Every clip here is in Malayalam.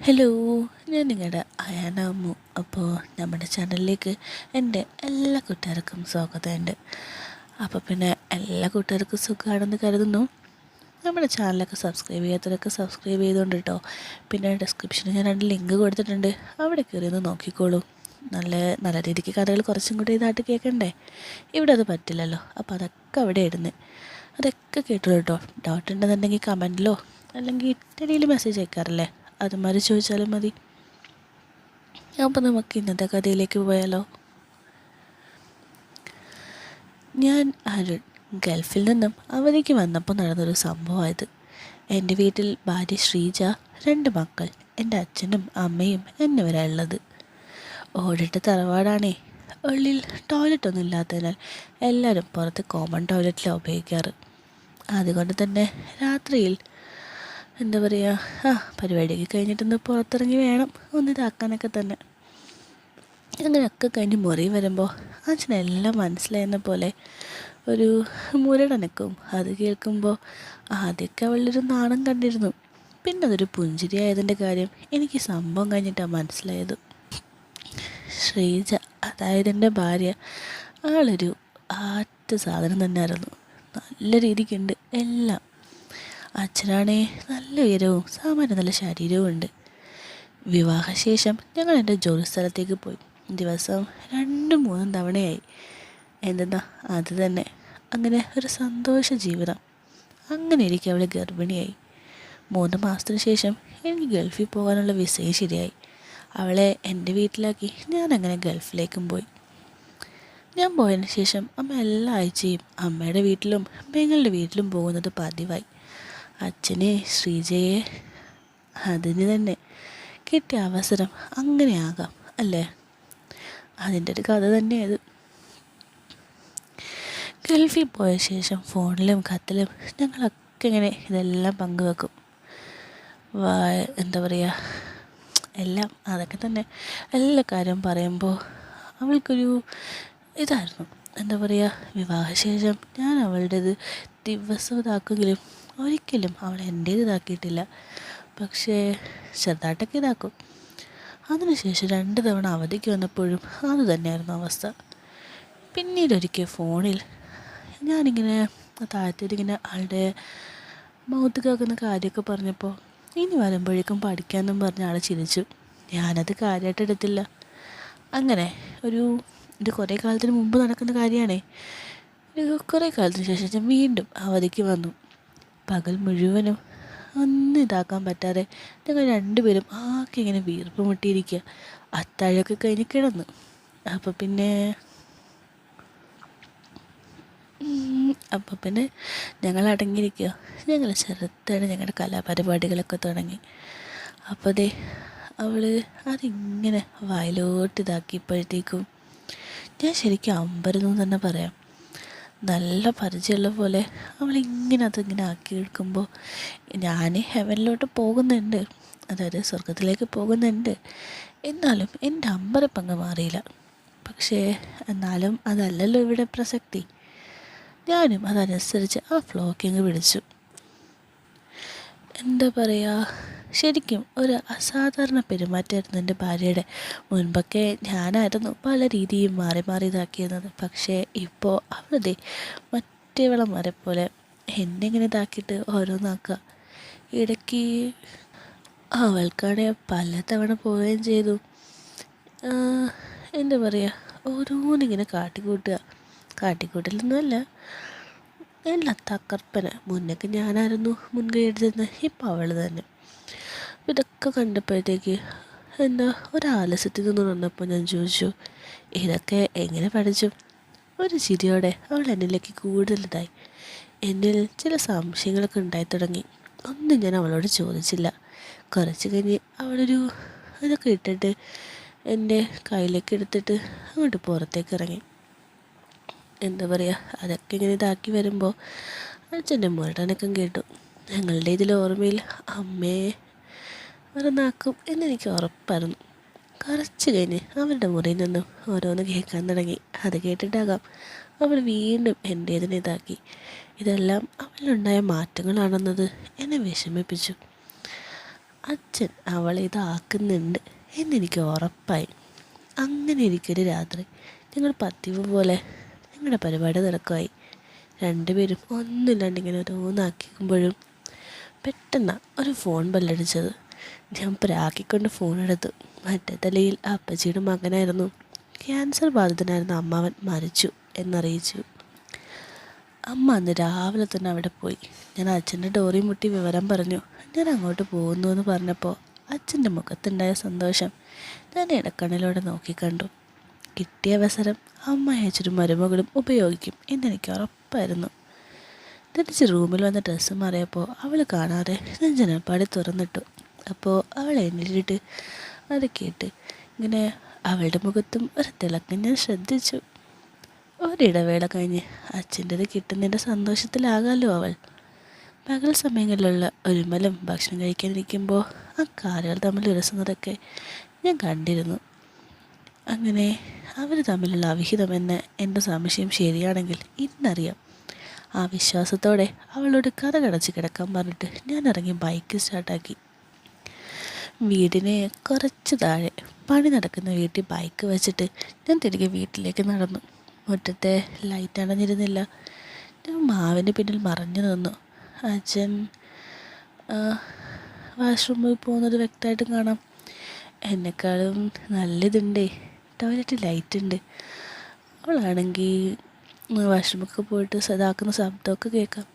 ഹലോ, ഞാൻ നിങ്ങളുടെ അയാനാമു. അപ്പോൾ നമ്മുടെ ചാനലിലേക്ക് എൻ്റെ എല്ലാ കൂട്ടുകാർക്കും സ്വാഗതമുണ്ട്. അപ്പോൾ പിന്നെ എല്ലാ കൂട്ടുകാർക്കും സുഖമാണെന്ന് കരുതുന്നു. നമ്മുടെ ചാനലൊക്കെ സബ്സ്ക്രൈബ് ചെയ്യാത്തവരൊക്കെ സബ്സ്ക്രൈബ് ചെയ്തുകൊണ്ട് കേട്ടോ. പിന്നെ ഡിസ്ക്രിപ്ഷനിൽ ഞാൻ 2 ലിങ്ക് കൊടുത്തിട്ടുണ്ട്, അവിടെ കയറി ഒന്ന് നോക്കിക്കോളൂ. നല്ല നല്ല രീതിക്ക് കഥകൾ കുറച്ചും കൂടി ഇതായിട്ട് കേൾക്കണ്ടേ? ഇവിടെ അത് പറ്റില്ലല്ലോ, അപ്പോൾ അതൊക്കെ അവിടെ ഇടുന്നത്, അതൊക്കെ കേട്ടോളൂ കേട്ടോ. ഡൗട്ട് ഉണ്ടെന്നുണ്ടെങ്കിൽ കമൻറ്റിലോ അല്ലെങ്കിൽ ഇറ്റലിയിൽ മെസ്സേജ് അയക്കാറില്ലേ, അതുമാതിരി ചോദിച്ചാലും മതി. അപ്പോൾ നമുക്ക് ഇന്നത്തെ കഥയിലേക്ക് പോയാലോ. ഞാൻ അരുൺ. ഗൾഫിൽ നിന്നും അവധിക്ക് വന്നപ്പോൾ നടന്നൊരു സംഭവമായത്. എൻ്റെ വീട്ടിൽ ഭാര്യ ശ്രീജ, 2 മക്കൾ, എൻ്റെ അച്ഛനും അമ്മയും എന്നിവരാണ് ഉള്ളത്. ഓടിട്ട് തറവാടാണേ. ഉള്ളിൽ ടോയ്ലറ്റൊന്നും ഇല്ലാത്തതിനാൽ എല്ലാവരും പുറത്ത് കോമൺ ടോയ്ലറ്റിലാണ് ഉപയോഗിക്കാറ്. അതുകൊണ്ട് തന്നെ രാത്രിയിൽ എന്താ പറയുക, പരിപാടിയൊക്കെ കഴിഞ്ഞിട്ടൊന്ന് പുറത്തിറങ്ങി വേണം ഒന്നിതാക്കാനൊക്കെ തന്നെ. അങ്ങനെയൊക്കെ കഴിഞ്ഞ് മുറി വരുമ്പോൾ അച്ഛനെല്ലാം മനസ്സിലായെന്ന പോലെ ഒരു മുരടനക്കും. അത് കേൾക്കുമ്പോൾ ആദ്യമൊക്കെ അവളൊരു നാണം കണ്ടിരുന്നു. പിന്നെ അതൊരു പുഞ്ചിരി ആയതിൻ്റെ കാര്യം എനിക്ക് സംഭവം കഴിഞ്ഞിട്ടാണ് മനസ്സിലായത്. ശ്രീജ, അതായത് എൻ്റെ ഭാര്യ, ആളൊരു ആറ്റ സാധനം തന്നെയായിരുന്നു. നല്ല രീതിക്കുണ്ട് എല്ലാം. അച്ഛനാണേ നല്ല ഉയരവും സാമാന്യം നല്ല ശരീരവും ഉണ്ട്. വിവാഹശേഷം ഞങ്ങൾ എൻ്റെ ജോലി സ്ഥലത്തേക്ക് പോയി. ദിവസം 2-3 തവണയായി. എന്തെന്നാ അത് തന്നെ. അങ്ങനെ ഒരു സന്തോഷ ജീവിതം. അങ്ങനെ ഇരിക്കെ അവൾ ഗർഭിണിയായി. 3 മാസത്തിന് ശേഷം എനിക്ക് ഗൾഫിൽ പോകാനുള്ള വിസയും ശരിയായി. അവളെ എൻ്റെ വീട്ടിലാക്കി ഞാൻ അങ്ങനെ ഗൾഫിലേക്കും പോയി. ഞാൻ പോയതിന് ശേഷം അമ്മ എല്ലാ ആഴ്ചയും അമ്മയുടെ വീട്ടിലും പെങ്ങളുടെ വീട്ടിലും പോകുന്നത് പതിവായി. അച്ഛനെ ശ്രീജയെ അതിന് തന്നെ കിട്ടിയ അവസരം അങ്ങനെയാകാം അല്ലേ? അതിൻ്റെ ഒരു കഥ തന്നെ അത്. ഗൾഫിൽ പോയ ശേഷം ഫോണിലും കത്തിലും ഞങ്ങളൊക്കെ ഇങ്ങനെ ഇതെല്ലാം പങ്കുവെക്കും. എന്താ പറയുക, എല്ലാം അതൊക്കെ തന്നെ. എല്ലാ കാര്യം പറയുമ്പോൾ അവൾക്കൊരു ഇതായിരുന്നു. എന്താ പറയുക, വിവാഹശേഷം ഞാൻ അവളുടേത് ദിവസം ഇതാക്കുമെങ്കിലും ഒരിക്കലും അവൾ എൻ്റേത് ഇതാക്കിയിട്ടില്ല. പക്ഷേ ചെറുതായിട്ടൊക്കെ ഇതാക്കും. അതിനുശേഷം 2 തവണ അവധിക്ക് വന്നപ്പോഴും അത് തന്നെയായിരുന്നു അവസ്ഥ. പിന്നീട് ഒരിക്കൽ ഫോണിൽ ഞാനിങ്ങനെ താഴത്തേക്കിങ്ങനെ ആളുടെ മൗത്ത് കേൾക്കുന്ന കാര്യമൊക്കെ പറഞ്ഞപ്പോൾ ഇനി വരുമ്പോഴേക്കും പഠിക്കാമെന്നും പറഞ്ഞ ആൾ ചിരിച്ചു. ഞാനത് കാര്യമായിട്ട് എടുത്തില്ല. അങ്ങനെ ഇത് കുറേ കാലത്തിന് മുമ്പ് നടക്കുന്ന കാര്യമാണേ. കുറേ കാലത്തിന് ശേഷം ഞാൻ വീണ്ടും അവധിക്ക് വന്നു. പകൽ മുഴുവനും ഒന്നും ഇതാക്കാൻ പറ്റാതെ ഞങ്ങൾ 2 പേരും ആകെ ഇങ്ങനെ വീർപ്പ് മുട്ടിയിരിക്കുക. അത്താഴമൊക്കെ കഴിഞ്ഞ് കിടന്നു. അപ്പോൾ പിന്നെ ഞങ്ങൾ അടങ്ങിയിരിക്കുക. ഞങ്ങൾ ചെറുതാണ് ഞങ്ങളുടെ കലാപരിപാടികളൊക്കെ തുടങ്ങി. അപ്പോൾ അവൾ അതിങ്ങനെ വായിലോട്ട് ഇതാക്കിയപ്പോഴത്തേക്കും ഞാൻ ശരിക്കും അമ്പരന്നു തന്നെ പറയാം. നല്ല പരിചയമുള്ള പോലെ അവളിങ്ങനെ അതിങ്ങനെ ആക്കി എടുക്കുമ്പോൾ ഞാൻ ഹെവനിലോട്ട് പോകുന്നുണ്ട്, അതായത് സ്വർഗത്തിലേക്ക് പോകുന്നുണ്ട്. എന്നാലും എൻ്റെ അമ്പരപ്പങ്ങ് മാറിയില്ല. പക്ഷേ എന്നാലും അതല്ലല്ലോ ഇവിടെ പ്രസക്തി. ഞാനും അതനുസരിച്ച് ആ ഫ്ലോക്കിങ് പിടിച്ചു. എന്താ പറയുക, ശരിക്കും ഒരു അസാധാരണ പെരുമാറ്റമായിരുന്നു എൻ്റെ ഭാര്യയുടെ. മുൻപൊക്കെ ഞാനായിരുന്നു പല രീതിയും മാറി മാറി ഇതാക്കിയിരുന്നത്. പക്ഷേ ഇപ്പോൾ അവളതെ മറ്റേവളന്മാരെ പോലെ എന്നെ ഇങ്ങനെ ഇതാക്കിയിട്ട് ഓരോന്നാക്കുക. ഇടയ്ക്ക് അവൾക്കാണെങ്കിൽ പലതവണ പോവുകയും ചെയ്തു. എന്താ പറയുക, ഓരോന്നിങ്ങനെ കാട്ടിക്കൂട്ടലൊന്നുമല്ല, എല്ലാം തകർപ്പന. മുന്നൊക്കെ ഞാനായിരുന്നു മുൻകൈ എടുത്തിരുന്നത്, ഇപ്പം അവൾ തന്നെ. ഇതൊക്കെ കണ്ടപ്പോഴത്തേക്ക് എന്താ ഒരാലസ്യത്തിൽ നിന്ന് വന്നപ്പോൾ ഞാൻ ചോദിച്ചു, ഇതൊക്കെ എങ്ങനെ പഠിച്ചു? ഒരു ചിരിയോടെ അവൾ എന്നിലേക്ക് കൂടുതലിതായി. എന്നിൽ ചില സംശയങ്ങളൊക്കെ ഉണ്ടായി തുടങ്ങി. ഒന്നും ഞാൻ അവളോട് ചോദിച്ചില്ല. കുറച്ച് കഴിഞ്ഞ് ഇതൊക്കെ ഇട്ടിട്ട് എൻ്റെ കയ്യിലേക്ക് എടുത്തിട്ട് അങ്ങോട്ട് പുറത്തേക്ക് ഇറങ്ങി. എന്താ പറയുക, അതൊക്കെ ഇങ്ങനെ ഇതാക്കി വരുമ്പോൾ അച്ഛൻ്റെ മുരടനക്കം കേട്ടു. ഞങ്ങളുടെ ഇതിൽ ഓർമ്മയിൽ അമ്മയെ മറന്നാക്കും എന്നെനിക്ക് ഉറപ്പായിരുന്നു. കുറച്ച് കഴിഞ്ഞ് അവരുടെ മുറിയിൽ നിന്നും ഓരോന്ന് കേൾക്കാൻ തുടങ്ങി. അത് കേട്ടിട്ടാകാം അവൾ വീണ്ടും എൻ്റേതിനെ ഇതാക്കി. ഇതെല്ലാം അവളിലുണ്ടായ മാറ്റങ്ങളാണെന്നത് എന്നെ വിഷമിപ്പിച്ചു. അച്ഛൻ അവളെ ഇതാക്കുന്നുണ്ട് എന്നെനിക്ക് ഉറപ്പായി. അങ്ങനെ ഇരിക്കൊരു രാത്രി ഞങ്ങൾ പതിവ് പോലെ ഞങ്ങളുടെ പരിപാടി നടക്കുമായി. രണ്ടുപേരും ഒന്നുമില്ലാണ്ട് ഇങ്ങനെ ഓരോന്നാക്കിക്കുമ്പോഴും പെട്ടെന്ന് ഒരു ഫോൺ ബെല്ലടിച്ചത്. ഞാൻ പ്രാക്കിക്കൊണ്ട് ഫോൺ എടുത്തു. മറ്റേ തലയിൽ അപ്പച്ചിയുടെ മകനായിരുന്നു. ക്യാൻസർ ബാധിതനായിരുന്ന അമ്മാവൻ മരിച്ചു എന്നറിയിച്ചു. അമ്മ അന്ന് രാവിലെ തന്നെ അവിടെ പോയി. ഞാൻ അച്ഛൻ്റെ ഡോറി മുട്ടി വിവരം പറഞ്ഞു. ഞാൻ അങ്ങോട്ട് പോകുന്നു എന്ന് പറഞ്ഞപ്പോൾ അച്ഛൻ്റെ മുഖത്തുണ്ടായ സന്തോഷം ഞാൻ ഇടക്കണ്ണിലൂടെ നോക്കിക്കണ്ടു. കിട്ടിയ അവസരം അമ്മ അയച്ചൊരു മരുമകളും ഉപയോഗിക്കും എന്നെനിക്ക് ഉറപ്പായിരുന്നു. തിരിച്ച് റൂമിൽ വന്ന ഡ്രസ്സ് മാറിയപ്പോൾ അവൾ കാണാതെ ഞാൻ ജനൽപ്പാടി തുറന്നിട്ടു. അപ്പോൾ അവൾ എണ്ണീട്ട് അത് കേട്ട് ഇങ്ങനെ അവളുടെ മുഖത്തും ഒരു തിളക്കം ഞാൻ ശ്രദ്ധിച്ചു. ഒരിടവേള കഴിഞ്ഞ് അച്ഛൻ്റെത് കിട്ടുന്നതിൻ്റെ സന്തോഷത്തിലാകാമല്ലോ അവൾ. പകൽ സമയങ്ങളിലുള്ള ഒരുമലും ഭക്ഷണം കഴിക്കാനിരിക്കുമ്പോൾ ആ കാലുകൾ തമ്മിൽ ഉരസുന്നതൊക്കെ ഞാൻ കണ്ടിരുന്നു. അങ്ങനെ അവർ തമ്മിലുള്ള അവിഹിതമെന്ന് എൻ്റെ സംശയം ശരിയാണെങ്കിൽ ഇന്നറിയാം. ആ വിശ്വാസത്തോടെ അവളോട് കഥ കടച്ച് കിടക്കാൻ പറഞ്ഞിട്ട് ഞാൻ ഇറങ്ങി ബൈക്ക് സ്റ്റാർട്ടാക്കി. വീടിന് കുറച്ച് താഴെ പണി നടക്കുന്ന വീട്ടിൽ ബൈക്ക് വെച്ചിട്ട് ഞാൻ തിരികെ വീട്ടിലേക്ക് നടന്നു. മുറ്റത്തെ ലൈറ്റ് അണഞ്ഞിരുന്നില്ല. ഞാൻ മാവിൻ്റെ പിന്നിൽ മറഞ്ഞു നിന്നു. അച്ഛൻ വാഷ്റൂമിൽ പോകുന്നത് വ്യക്തമായിട്ട് കാണാം. എന്നെക്കാളും നല്ലതുണ്ടേ, ടോയ്ലറ്റ് ലൈറ്റ് ഉണ്ട്. അവളാണെങ്കിൽ വാഷ്റൂമൊക്കെ പോയിട്ട് ഇതാക്കുന്ന ശബ്ദമൊക്കെ കേൾക്കാം.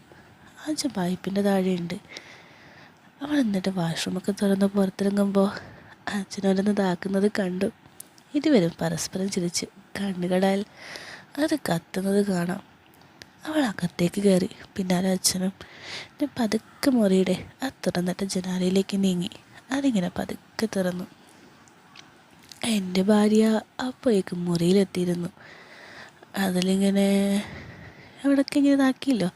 അച്ഛൻ പൈപ്പിൻ്റെ താഴെയുണ്ട്. അവൾ എന്നിട്ട് വാഷ്റൂമൊക്കെ തുറന്ന് പുറത്തിറങ്ങുമ്പോൾ അച്ഛനോടൊന്ന് ഇതാക്കുന്നത് കണ്ടു. ഇരുവരും പരസ്പരം ചിരിച്ച് കണ്ണുകളാൽ അത് കത്തുന്നത് കാണാം. അവൾ അകത്തേക്ക് കയറി. പിന്നാലെ അച്ഛനും. ഞാൻ പതുക്കെ മുറിയുടെ ആ തുറന്നിട്ട ജനാലയിലേക്ക് നീങ്ങി. അതിങ്ങനെ പതുക്കെ തുറന്നു. എൻ്റെ ഭാര്യ അപ്പോഴേക്കും മുറിയിലെത്തിയിരുന്നു. അതിലിങ്ങനെ അവിടെയൊക്കെ ഇങ്ങനെ ഇതാക്കിയല്ലോ.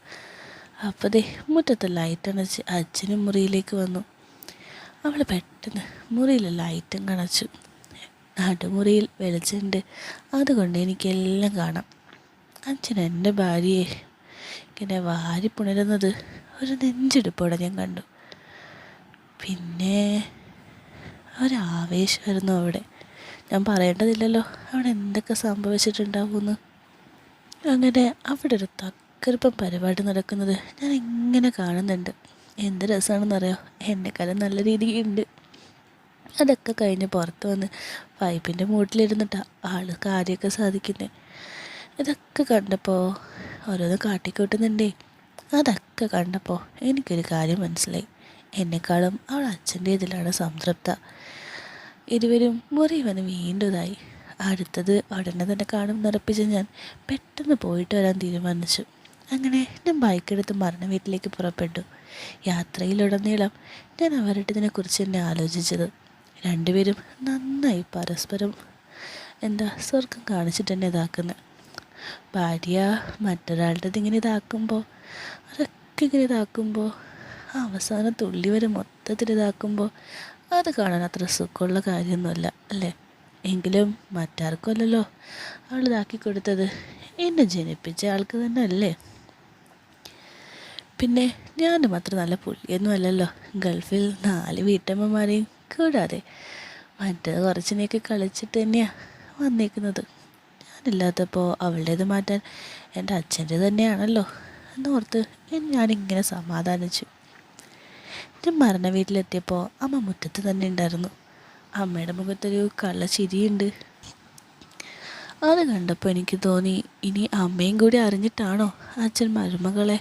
അപ്പോൾ ദേ മുറ്റത്ത് ലൈറ്റ് അണച്ച് അച്ഛനും മുറിയിലേക്ക് വന്നു. അവൾ പെട്ടെന്ന് മുറിയിലെ ലൈറ്റും കണച്ചു. നടുമുറിയിൽ വെളിച്ചമുണ്ട്. അതുകൊണ്ട് എനിക്കെല്ലാം കാണാം. അച്ഛൻ എൻ്റെ ഭാര്യയെ ഇങ്ങനെ വാരി പുണരുന്നത് ഒരു നെഞ്ചെടുപ്പോടെ ഞാൻ കണ്ടു. പിന്നെ ഒരാവേശമായിരുന്നു അവിടെ. ഞാൻ പറയേണ്ടതില്ലല്ലോ അവിടെ എന്തൊക്കെ സംഭവിച്ചിട്ടുണ്ടാവുമെന്ന്. അങ്ങനെ അവിടെ ഒരു തക്കരപ്പം പരിപാടി നടക്കുന്നത് ഞാൻ ഇങ്ങനെ കാണുന്നുണ്ട്. എന്ത് രസമാണെന്നറിയോ, എന്നെക്കാളും നല്ല രീതിയുണ്ട്. അതൊക്കെ കഴിഞ്ഞ് പുറത്ത് വന്ന് പൈപ്പിൻ്റെ മൂട്ടിലിരുന്നിട്ടാണ് ആൾ കാര്യമൊക്കെ സാധിക്കുന്നത്. ഇതൊക്കെ കണ്ടപ്പോൾ ഓരോന്ന് കാട്ടിക്കൂട്ടുന്നുണ്ടേ. അതൊക്കെ കണ്ടപ്പോൾ എനിക്കൊരു കാര്യം മനസ്സിലായി. എന്നെക്കാളും അവൾ അച്ഛൻ്റെ ഇതിലാണ് സംതൃപ്ത. ഇരുവരും മുറി വന്ന് വീണ്ടും ഇതായി. അടുത്തത് ഉടനെ തന്നെ കാണും നിറപ്പിച്ച് ഞാൻ പെട്ടെന്ന് പോയിട്ട് വരാൻ തീരുമാനിച്ചു. അങ്ങനെ ഞാൻ ബൈക്കെടുത്ത് മരണ വീട്ടിലേക്ക് പുറപ്പെട്ടു. യാത്രയിലുടനീളം ഞാൻ അവരുടെ ഇതിനെക്കുറിച്ച് തന്നെ ആലോചിച്ചത്. രണ്ടുപേരും നന്നായി പരസ്പരം സ്വർഗം കാണിച്ചിട്ട് തന്നെ ഇതാക്കുന്നത്. ഭാര്യ മറ്റൊരാളുടെ ഇങ്ങനെ ഇതാക്കുമ്പോൾ അതൊക്കെ ഇങ്ങനെ ഇതാക്കുമ്പോൾ അവസാനം തുള്ളി വരെ മൊത്തത്തിൽ ഇതാക്കുമ്പോൾ അത് കാണാൻ അത്ര സുഖമുള്ള കാര്യമൊന്നുമല്ല അല്ലേ? എങ്കിലും മറ്റാർക്കും അല്ലല്ലോ അവൾ ഇതാക്കി കൊടുത്തത്, എന്നെ ജനിപ്പിച്ച ആൾക്ക് തന്നെ അല്ലേ. പിന്നെ ഞാനും അത്ര നല്ല പുള്ളിയൊന്നും അല്ലല്ലോ. ഗൾഫിൽ 4 വീട്ടമ്മമാരെയും കൂടാതെ മറ്റേത് കുറച്ചിനെയൊക്കെ കളിച്ചിട്ട് തന്നെയാണ് വന്നേക്കുന്നത്. ഞാനില്ലാത്തപ്പോൾ അവളുടേത് മാറ്റാൻ എൻ്റെ അച്ഛൻ്റെ തന്നെയാണല്ലോ എന്നോർത്ത് ഞാനിങ്ങനെ സമാധാനിച്ചു. ഞാൻ മരണ വീട്ടിലെത്തിയപ്പോൾ അമ്മ മുറ്റത്ത് തന്നെ ഉണ്ടായിരുന്നു. അമ്മയുടെ മുഖത്തൊരു കള്ളച്ചിരിയുണ്ട്. അത് കണ്ടപ്പോൾ എനിക്ക് തോന്നി, ഇനി അമ്മയും കൂടി അറിഞ്ഞിട്ടാണോ അച്ഛൻ മരുമകളെ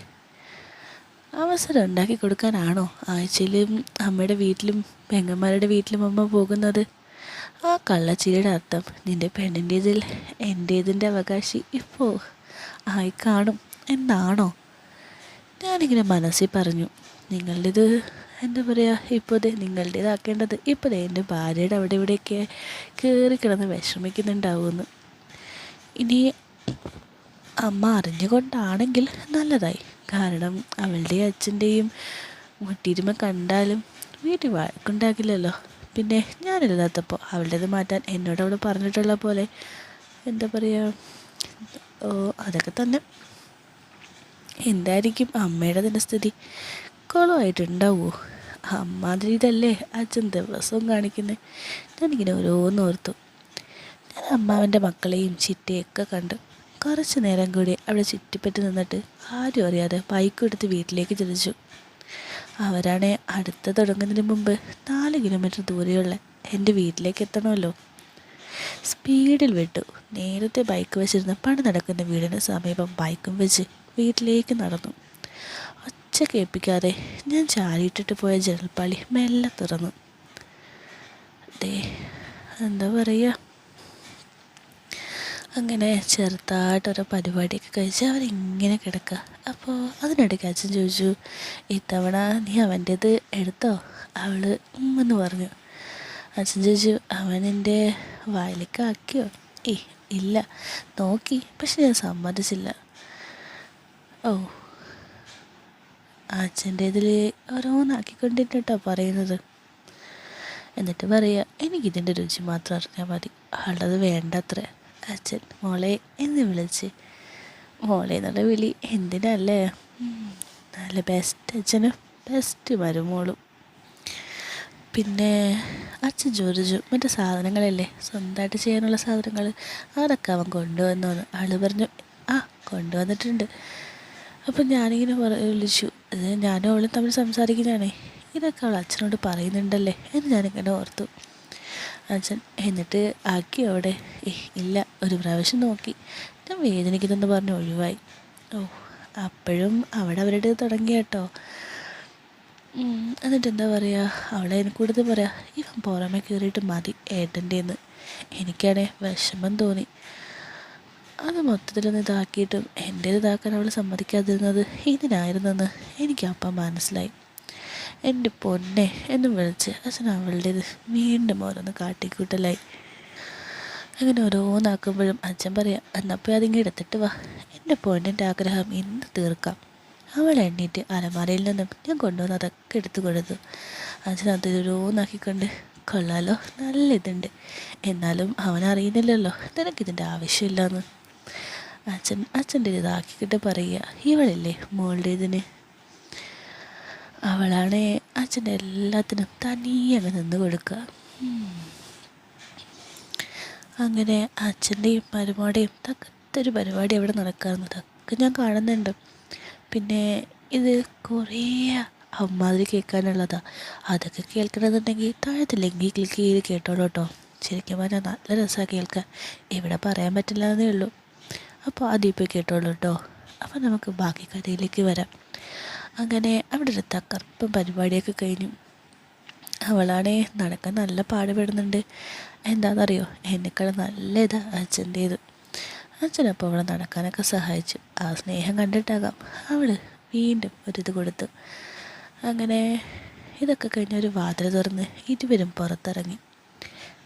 അവസരം ഉണ്ടാക്കി കൊടുക്കാനാണോ ആഴ്ചയിലും അമ്മയുടെ വീട്ടിലും പെങ്ങന്മാരുടെ വീട്ടിലും അമ്മ പോകുന്നത്? ആ കള്ളച്ചിരിയുടെ അർത്ഥം നിൻ്റെ പെണ്ണിൻ്റേതിൽ എൻ്റേതിൻ്റെ അവകാശി ഇപ്പോൾ ആയി കാണും എന്നാണോ? ഞാനിങ്ങനെ മനസ്സിൽ പറഞ്ഞു. നിങ്ങളുടേത് ഇപ്പോൾ നിങ്ങളുടേതാക്കേണ്ടത് ഇപ്പോൾ എൻ്റെ ഭാര്യയുടെ അവിടെ ഇവിടെയൊക്കെ കയറി കിടന്ന് വിഷമിക്കുന്നുണ്ടാവുമെന്ന്. ഇനി അമ്മ അറിഞ്ഞുകൊണ്ടാണെങ്കിൽ നല്ലതായി. കാരണം അവളുടെ അച്ഛൻ്റെയും മുട്ടിരുമ കണ്ടാലും വീട്ടിൽ വഴക്കുണ്ടാക്കില്ലല്ലോ. പിന്നെ ഞാനില്ലാത്തപ്പോൾ അവളുടേത് മാറ്റാൻ എന്നോട് അവിടെ പറഞ്ഞിട്ടുള്ള പോലെ അതൊക്കെ തന്നെ. എന്തായിരിക്കും അമ്മയുടെ തന്നെ സ്ഥിതി? കുളമായിട്ടുണ്ടാവുമോ? അമ്മാതിരി ഇതല്ലേ അച്ഛൻ ദിവസവും കാണിക്കുന്നത്. ഞാനിങ്ങനെ ഓരോന്നോർത്തു. ഞാൻ അമ്മാവൻ്റെ മക്കളെയും ചിറ്റയൊക്കെ കണ്ടു. കുറച്ച് നേരം കൂടി അവിടെ ചുറ്റിപ്പറ്റി നിന്നിട്ട് ആരും അറിയാതെ ബൈക്ക് എടുത്ത് വീട്ടിലേക്ക് തിരിച്ചു. അവരാണെ അടുത്ത് തുടങ്ങുന്നതിന് മുമ്പ് 4 കിലോമീറ്റർ ദൂരെയുള്ള എൻ്റെ വീട്ടിലേക്ക് എത്തണമല്ലോ. സ്പീഡിൽ വിട്ടു. നേരത്തെ ബൈക്ക് വെച്ചിരുന്ന പണി നടക്കുന്ന വീടിന് സമീപം ബൈക്കും വെച്ച് വീട്ടിലേക്ക് നടന്നു. ഒച്ച കേൾപ്പിക്കാതെ ഞാൻ ചാരിയിട്ടിട്ട് പോയ ജനൽപ്പാളി മെല്ലെ തുറന്നു. എന്താ പറയുക, അങ്ങനെ ചെറുതായിട്ടൊരു പരിപാടിയൊക്കെ കഴിച്ച് അവരിങ്ങനെ കിടക്കുക. അപ്പോൾ അതിനിടയ്ക്ക് അച്ഛൻ ചോദിച്ചു, ഇത്തവണ നീ അവൻ്റേത് എടുത്തോ? അവൾ എന്ന് പറഞ്ഞു. അച്ഛൻ ചോദിച്ചു, അവൻ എൻ്റെ വായിലേക്ക് ആക്കിയോ? ഇല്ല, നോക്കി, പക്ഷെ ഞാൻ സമ്മതിച്ചില്ല. ഓ, അച്ഛൻ്റേതിൽ ഓരോന്നാക്കിക്കൊണ്ടിട്ടോ പറയുന്നത്. എന്നിട്ട് പറയുക, എനിക്കിതിൻ്റെ രുചി മാത്രം അറിഞ്ഞാൽ മതി, ആളുടേത് വേണ്ടത്ര. അച്ഛൻ മോളെ എന്ന് വിളിച്ച്. മോളെ എന്നുള്ള വിളി എന്തിനല്ലേ, നല്ല ബെസ്റ്റ് അച്ഛനും ബെസ്റ്റ് മരുമോളും. പിന്നെ അച്ഛൻ ചോദിച്ചു, മറ്റേ സാധനങ്ങളല്ലേ, സ്വന്തമായിട്ട് ചെയ്യാനുള്ള സാധനങ്ങൾ, അതൊക്കെ അവൻ കൊണ്ടുവന്നോന്ന്. ആൾ പറഞ്ഞു, ആ കൊണ്ടുവന്നിട്ടുണ്ട്. അപ്പം ഞാനിങ്ങനെ വിളിച്ചു, അത് ഞാനും അവളും തമ്മിൽ സംസാരിക്കുന്നതാണേ, ഇതൊക്കെ അവൾ അച്ഛനോട് പറയുന്നുണ്ടല്ലേ എന്ന് ഞാനിങ്ങനെ ഓർത്തു. അച്ഛൻ, എന്നിട്ട് ആക്കിയോ അവിടെ? ഇല്ല, ഒരു പ്രാവശ്യം നോക്കി, ഞാൻ വേദനിക്കുന്നെന്ന് പറഞ്ഞ് ഒഴിവായി. ഓ, അപ്പോഴും അവിടെ അവരുടെ തുടങ്ങി കേട്ടോ. എന്നിട്ട് എന്താ പറയുക, അവളെ എനിക്ക് കൂടുതൽ പറയാം, ഇവൻ പുറമെ കയറിയിട്ട് മതി ഏട്ടൻ്റെന്ന്. എനിക്കാണേ വിഷമം തോന്നി. അത് മൊത്തത്തിലൊന്ന് ഇതാക്കിയിട്ടും എൻ്റേത് ഇതാക്കാൻ അവൾ സമ്മതിക്കാതിരുന്നത് ഇതിനായിരുന്നെന്ന് എനിക്കപ്പം മനസ്സിലായി. എൻ്റെ പൊന്നെ എന്നും വിളിച്ച് അച്ഛൻ അവളുടേത് വീണ്ടും ഓരോന്ന് കാട്ടിക്കൂട്ടലായി. അങ്ങനെ ഓരോന്നാക്കുമ്പോഴും അച്ഛൻ പറയാം, എന്നപ്പോൾ അതിങ്ങനെ എടുത്തിട്ട് വാ, എൻ്റെ പൊന്നിൻ്റെ ആഗ്രഹം ഇന്ന് തീർക്കാം. അവൾ എണ്ണീറ്റ് അലമാരയിൽ നിന്നും ഞാൻ കൊണ്ടുവന്ന് അതൊക്കെ എടുത്തു കൊടുത്തു. അച്ഛൻ ഓരോന്നാക്കിക്കൊണ്ട്, കൊള്ളാലോ, നല്ല ഇതുണ്ട്, എന്നാലും അവനറിയുന്നില്ലല്ലോ നിനക്കിതിൻ്റെ ആവശ്യമില്ലെന്ന്. അച്ഛൻ്റെ ഇതാക്കിക്കിട്ട് പറയുക, ഇവളല്ലേ മോളുടെ ഇതിന്. അവളാണേ അച്ഛൻ്റെ എല്ലാത്തിനും തനിയെ അങ്ങ് നിന്ന് കൊടുക്കുക. അങ്ങനെ അച്ഛൻ്റെയും മരുമോടെയും തക്കത്തൊരു പരിപാടി അവിടെ നടക്കാറുന്നതൊക്കെ ഞാൻ കാണുന്നുണ്ട്. പിന്നെ ഇത് കുറേ അമ്മാതിരി കേൾക്കാനുള്ളതാണ്. അതൊക്കെ കേൾക്കണമെന്നുണ്ടെങ്കിൽ താഴത്തെ ലിങ്കിൽ ക്ലിക്ക് ചെയ്ത് കേട്ടോളൂ കേട്ടോ. ശരിക്കും പറഞ്ഞാൽ നല്ല രസമാണ് കേൾക്കാൻ, ഇവിടെ പറയാൻ പറ്റില്ല എന്നേ ഉള്ളൂ. അപ്പോൾ അതിപ്പോൾ കേട്ടോളൂ കേട്ടോ. അപ്പോൾ നമുക്ക് ബാക്കി കഥയിലേക്ക് വരാം. അങ്ങനെ അവിടെ ഒരു തകർപ്പും പരിപാടിയൊക്കെ കഴിഞ്ഞു. അവളാണേ നടക്കാൻ നല്ല പാടുപെടുന്നുണ്ട്. എന്താണെന്നറിയോ, എന്നെക്കാൾ നല്ല ഇതാണ് അച്ഛൻ്റേത്. അച്ഛനപ്പോൾ അവളെ നടക്കാനൊക്കെ സഹായിച്ചു. ആ സ്നേഹം കണ്ടിട്ടാകാം അവൾ വീണ്ടും ഒരിത് കൊടുത്തു. അങ്ങനെ ഇതൊക്കെ കഴിഞ്ഞ് ഒരു വാതിൽ തുറന്ന് ഇരുവരും പുറത്തിറങ്ങി.